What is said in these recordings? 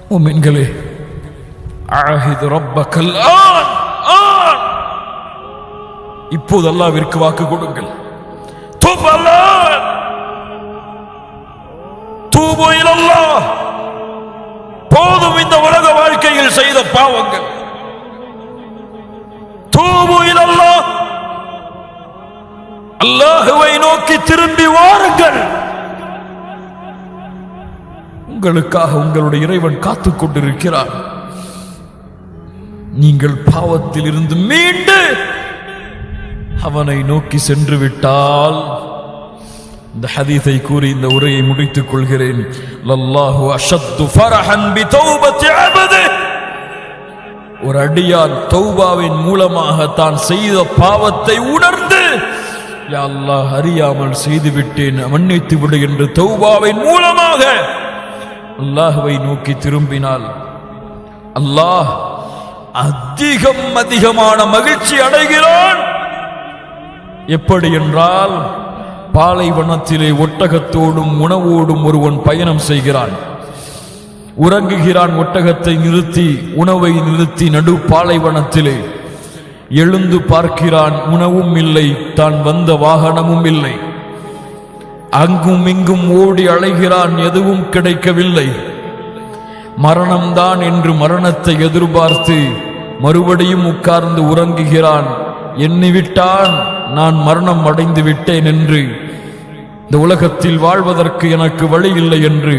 முஃமின்களே, ஆஹிது ரப்பக்கல் on, இப்போது அல்லாஹ்விற்கு வாக்கு கொடுங்கள். தூபு இலல்லாஹ், போதும் இந்த உலக வாழ்க்கையில் செய்த பாவங்கள். தூபு இலல்லாஹ், அல்லாஹ்வை நோக்கி திரும்பி வாருங்கள். உங்களுக்காக உங்களுடைய இறைவன் காத்துக் கொண்டிருக்கிறார். நீங்கள் பாவத்தில் இருந்து மீண்டு அவனை நோக்கி சென்று விட்டால், இந்த ஹதீஸை கூறி இந்த உரையை முடித்துக் கொள்கிறேன். லல்லாஹு அஷத்து ஃபரஹன் பி தௌபத்தி அப்தி, ஒரு அடியான் தௌபாவின் மூலமாக தான் செய்த பாவத்தை உணர்ந்து, யா அல்லாஹ் அறியாமல் செய்து விட்டேன், மன்னித்து விடு என்று தௌபாவின் மூலமாக அல்லாஹ்வை நோக்கி திரும்பினால் அல்லாஹ் அதிகமான மகிழ்ச்சி அடைகிறான். எப்படி என்றால், பாலைவனத்திலே ஒட்டகத்தோடும் உணவோடும் ஒருவன் பயணம் செய்கிறான். உறங்குகிறான். ஒட்டகத்தை நிறுத்தி, உணவை நிறுத்தி நடு பாலைவனத்திலே எழுந்து பார்க்கிறான். உணவும் இல்லை, தான் வந்த வாகனமும் இல்லை. அங்கும் இங்கும் ஓடி அலைகிறான், எதுவும் கிடைக்கவில்லை. மரணம்தான் என்று மரணத்தை எதிர்பார்த்து மறுபடியும் உட்கார்ந்து உறங்குகிறான். எண்ணிவிட்டான், நான் மரணம் அடைந்து விட்டேன் என்று, இந்த உலகத்தில் வாழ்வதற்கு எனக்கு வழி இல்லை என்று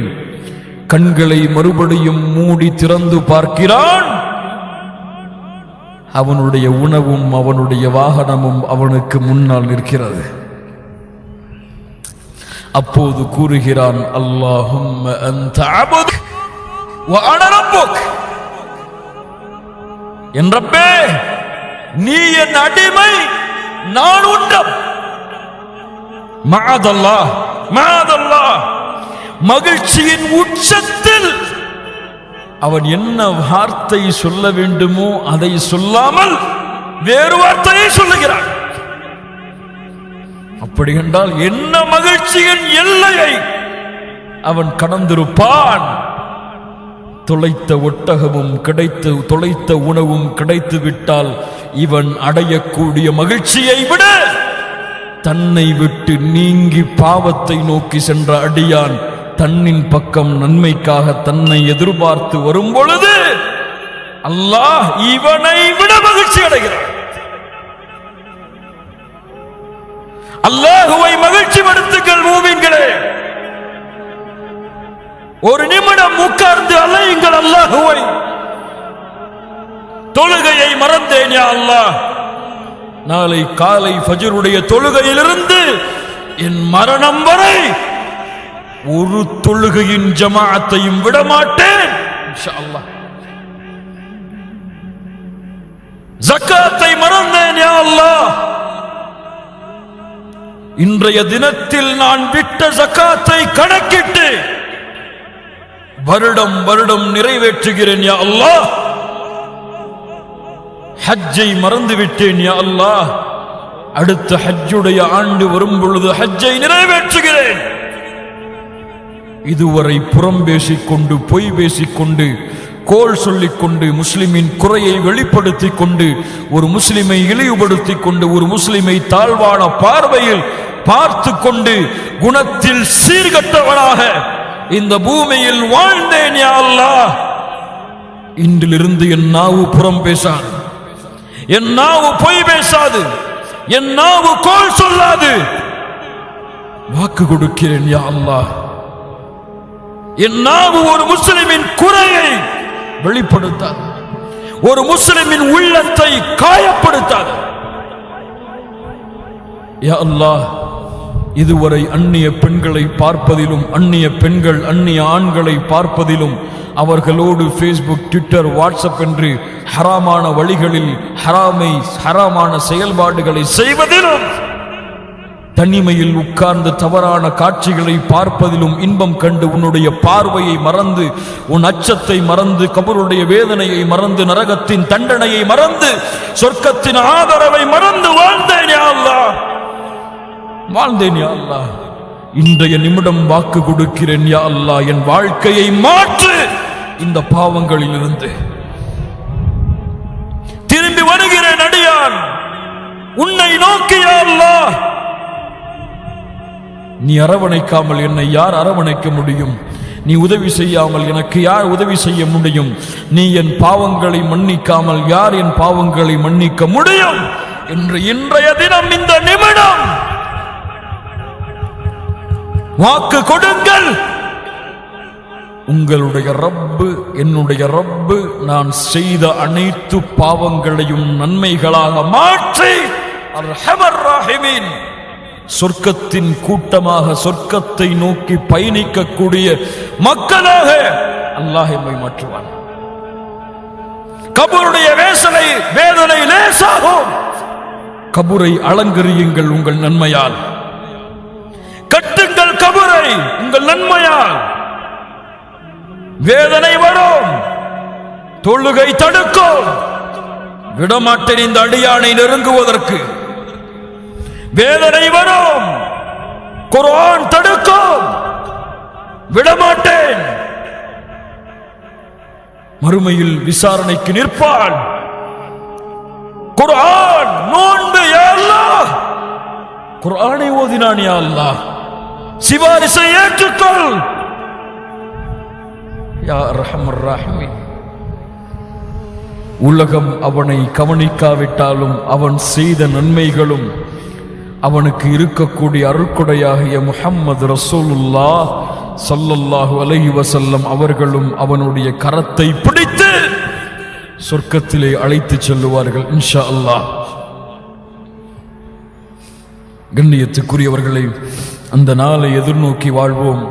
கண்களை மறுபடியும் மூடி திறந்து பார்க்கிறான். அவனுடைய உணவும் அவனுடைய வாகனமும் அவனுக்கு முன்னால் நிற்கிறது. அப்போது கூறுகிறான், அல்லாஹும்ம அன்த அப்து வ அன ரப்புக், என் ரப்பே, நீ என் அடிமை, நான் உன்னம். மஅதல்லாஹ், மஅதல்லாஹ். மகிழ்ச்சியின் உச்சத்தில் அவன் என்ன வார்த்தை சொல்ல வேண்டுமோ அதை சொல்லாமல் வேறு வார்த்தையை சொல்லுகிறான். அப்படி என்றால் என்ன மகிழ்ச்சியின் எல்லையை அவன் கடந்திருப்பான். தொலைத்த ஒட்டகமும் கிடைத்து, தொலைத்த உணவும் கிடைத்து விட்டால் இவன் அடையக்கூடிய மகிழ்ச்சியை விட தன்னை விட்டு நீங்கி பாவத்தை நோக்கி சென்ற அடியான் தன்னின் பக்கம் நன்மைக்காக தன்னை எதிர்பார்த்து வரும் பொழுது அல்லாஹ் இவனை விட மகிழ்ச்சி அடைகிறான். அல்லாஹுவை மகிழ்ச்சி படுத்துங்கள் மூமின்களே. ஒரு நிமிடம் உட்கார்ந்து அலையுங்கள் அல்லாஹுவை. தொழுகையை மறந்தேன் யா அல்லாஹ், நாளை காலை ஃபஜ்ருடைய தொழுகையிலிருந்து என் மரணம் வரை ஒரு தொழுகையின் ஜமாஅத்தையும் விடமாட்டேன் இன்ஷா அல்லாஹ். ஜக்காத்தை மறந்தேன் யா அல்லாஹ், இன்றைய தினத்தில் நான் விட்ட ஜக்காத்தை கணக்கிட்டு வருடம் வருடம் நிறைவேற்றுகிறேன் யா அல்லாஹ். ஹஜ்ஜை மறந்து விட்டேன் யா அல்லாஹ், அடுத்த ஹஜ்ஜுடைய ஆண்டு வரும் பொழுது ஹஜ்ஜை நிறைவேற்றுகிறேன். இதுவரை புறம் பேசிக்கொண்டு, பொய் பேசிக்கொண்டு, கோல் சொல்லிக்கொண்டு, முஸ்லிமின் குறையை வெளிப்படுத்திக் கொண்டு, ஒரு முஸ்லிமை இழிவுபடுத்திக் கொண்டு, ஒரு முஸ்லிமை தாழ்வான பார்வையில் பார்த்து கொண்டு, குணத்தில் சீர்கட்டவனாக இந்த பூமியில் வாழ்ந்தேன் யா அல்லாஹ். இன்றிலிருந்து என் நாவு புறம் பேசாது, என் நாவு பொய் பேசாது, என் நாவு கோல் சொல்லாது. வாக்கு கொடுக்கிறேன் யா அல்லாஹ். என் நாவு ஒரு முஸ்லிமின் குறையை வெளிப்படுத்தாது, ஒரு முஸ்லிமின் உள்ளத்தை காயப்படுத்தாது. யா அல்லாஹ், இதுவரை அந்நிய பெண்களை பார்ப்பதிலும், அந்நிய பெண்கள் அந்நிய ஆண்களை பார்ப்பதிலும், அவர்களோடு ஃபேஸ்புக், ட்விட்டர், வாட்ஸ்அப் என்று ஹராமான வழிகளில் ஹராமான செயல்பாடுகளை செய்வதிலும், தனிமையில் உட்கார்ந்து தவறான காட்சிகளை பார்ப்பதிலும் இன்பம் கண்டு உன்னுடைய பார்வையை மறந்து, உன் அச்சத்தை மறந்து, கபருடைய வேதனையை மறந்து, நரகத்தின் தண்டனையை மறந்து, சொர்க்கத்தின் ஆதரவை மறந்து வாழ்ந்தேன் யா அல்லாஹ், வாழ்ந்தேன் யா அல்லாஹ். இன்றைய நிமிடம் வாக்கு கொடுக்கிறேன், யா அல்லாஹ், என் வாழ்க்கையை மாற்று. இந்த பாவங்களில் இருந்து திரும்பி வருகிறேன் அடியான், உன்னை நோக்கி. யா அல்லாஹ், நீ அரவணைக்காமல் என்னை யார் அரவணைக்க முடியும்? நீ உதவி செய்யாமல் எனக்கு யார் உதவி செய்ய முடியும்? நீ என் பாவங்களை மன்னிக்காமல் யார் என் பாவங்களை மன்னிக்க முடியும் என்று இன்றைய தினம், இந்த நிமிடம் வாக்கு கொடுங்கள். உங்களுடைய ரப்பு, என்னுடைய ரப்பு, நான் செய்த அனைத்து பாவங்களையும் நன்மைகளாக மாற்றி அர்ஹமர் ராஹிமீன் சொர்க்கத்தின் கூட்டமாக, சொர்க்கத்தை நோக்கி பயணிக்கக்கூடிய மக்களாக அல்லாஹ் எம்மை மாற்றுவான். கபருடைய வேதனை லேசாகும். கபரை அலங்கரியுங்கள் உங்கள் நன்மையால், கட்டுங்கள் கபரை உங்கள் நன்மையால். வேதனை வரும், தொழுகை தடுக்கும், விடமாட்டேன் இந்த அடியானை நெருங்குவதற்கு. வேதனை வரும், குர்ஆன் தடுக்கும், விடமாட்டேன். மறுமையில் விசாரணைக்கு நிற்பான். குர்ஆன், நோன்பு, யா அல்லாஹ், குர்ஆனை ஓதினான், யா அல்லாஹ், சிபாரிசை ஏற்றுக்கொள் யா அர்ஹமர் ராஹிமீன். உலகம் அவனை கவனிக்காவிட்டாலும் அவன் செய்த நன்மைகளும் அவனுக்கு இருக்கக்கூடிய அருட்கொடையாகிய முஹம்மது ரசூலுல்லாஹ் ஸல்லல்லாஹு அலைஹி வஸல்லம் அவர்களும் அவனுடைய கரத்தை பிடித்து சொர்க்கத்திலே அழைத்து செல்லுவார்கள் இன்ஷா அல்லாஹ். கண்ணியத்துக்குரியவர்களை, அந்த நாளை எதிர்நோக்கி வாழ்வோம்.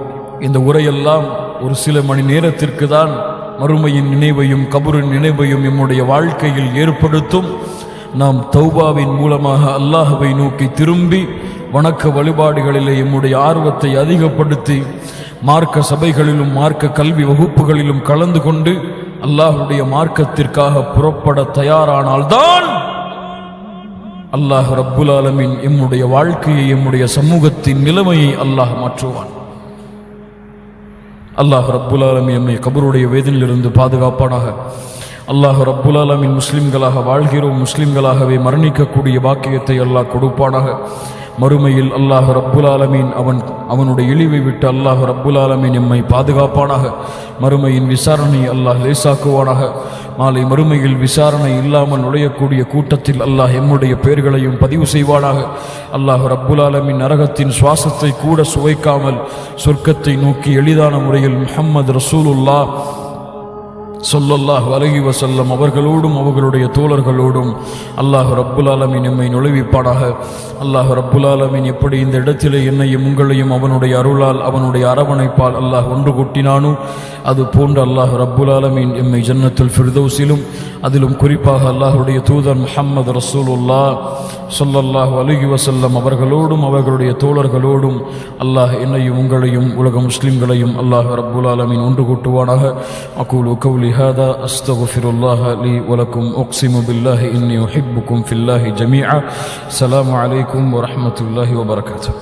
இந்த உரையெல்லாம் ஒரு சில மணி நேரத்திற்கு தான் மறுமையின் நினைவையும் கபரின் நினைவையும் நம்முடைய வாழ்க்கையில் ஏற்படுத்தும். நாம் தௌபாவின் மூலமாக அல்லாஹ்வை நோக்கி திரும்பி வணக்க வழிபாடுகளிலே நம்முடைய ஆர்வத்தை அதிகப்படுத்தி மார்க்க சபைகளிலும் மார்க்க கல்வி வகுப்புகளிலும் கலந்து கொண்டு அல்லாஹ்வுடைய மார்க்கத்திற்காக புறப்பட தயாரானால்தான் அல்லாஹ் ரப்புல் ஆலமீன் நம்முடைய வாழ்க்கையை, நம்முடைய சமூகத்தின் நிலைமையை அல்லாஹ் மாற்றுவான். அல்லாஹ் ரப்புல் ஆலமீன் நம்மை கபருடைய வேதனையிலிருந்து பாதுகாப்பானாக. அல்லாஹ் ரப்புல் ஆலமீன் முஸ்லிம்களாக வாழ்கிறோம், முஸ்லிம்களாகவே மரணிக்கக்கூடிய பாக்கியத்தை அல்லாஹ் கொடுப்பானாக. மறுமையில் அல்லாஹ் ரப்புல் ஆலமீன் அவனுடைய இழிவை விட்டு அல்லாஹ் ரப்புல் ஆலமீன் எம்மை பாதுகாப்பானாக. மறுமையின் விசாரணை அல்லாஹ் லேசாக்குவானாக. மாலை மறுமையில் விசாரணை இல்லாமல் நுழையக்கூடிய கூட்டத்தில் அல்லாஹ் எம்முடைய பெயர்களையும் பதிவு செய்வானாக. அல்லாஹ் ரப்புல் ஆலமீன் நரகத்தின் சுவாசத்தை கூட சுவைக்காமல் சொர்க்கத்தை நோக்கி எளிதான முறையில் முஹம்மது ரசூலுல்லாஹ் ஸல்லல்லாஹு அலைஹி வஸல்லம் அவர்களோடும் அவர்களுடைய தோழர்களோடும் அல்லாஹ் ரப்புல் ஆலமீன் நம்மை நுழைவிப்பானாக. அல்லாஹ் ரப்புல் ஆலமீன் எப்படி இந்த இடத்திலே என்னையும் உங்களையும் அவனுடைய அருளால் அவனுடைய அரவணைப்பால் அல்லாஹ் ஒன்று கூட்டினானோ அது போன்று அல்லாஹ் ரப்புல் ஆலமீன் எம்மை ஜன்னத்துல் ஃபிர்தௌஸிலும் அதிலும் குறிப்பாக அல்லாஹ்வுடைய தூதர் முஹம்மது ரசூலுல்லாஹ் ஸல்லல்லாஹு அலைஹி வஸல்லம் அவர்களோடும் அவர்களுடைய தோழர்களோடும் அல்லாஹ் என்னையும் உங்களையும் உலக முஸ்லிம்களையும் அல்லாஹ் ரப்புல் ஆலமீன் ஒன்று கூட்டுவானாக. அகூலு கௌலி ஹாதா அஸ்தக்ஃபிருல்லாஹ லி வலக்கும் உக்ஸிமு பில்லாஹி இன்னி உஹிப்புக்கும் ஃபில்லாஹி ஜமீஆ. அஸ்ஸலாமு அலைக்கும் வரஹ்மத்துல்லாஹி வபரகாத்துஹு.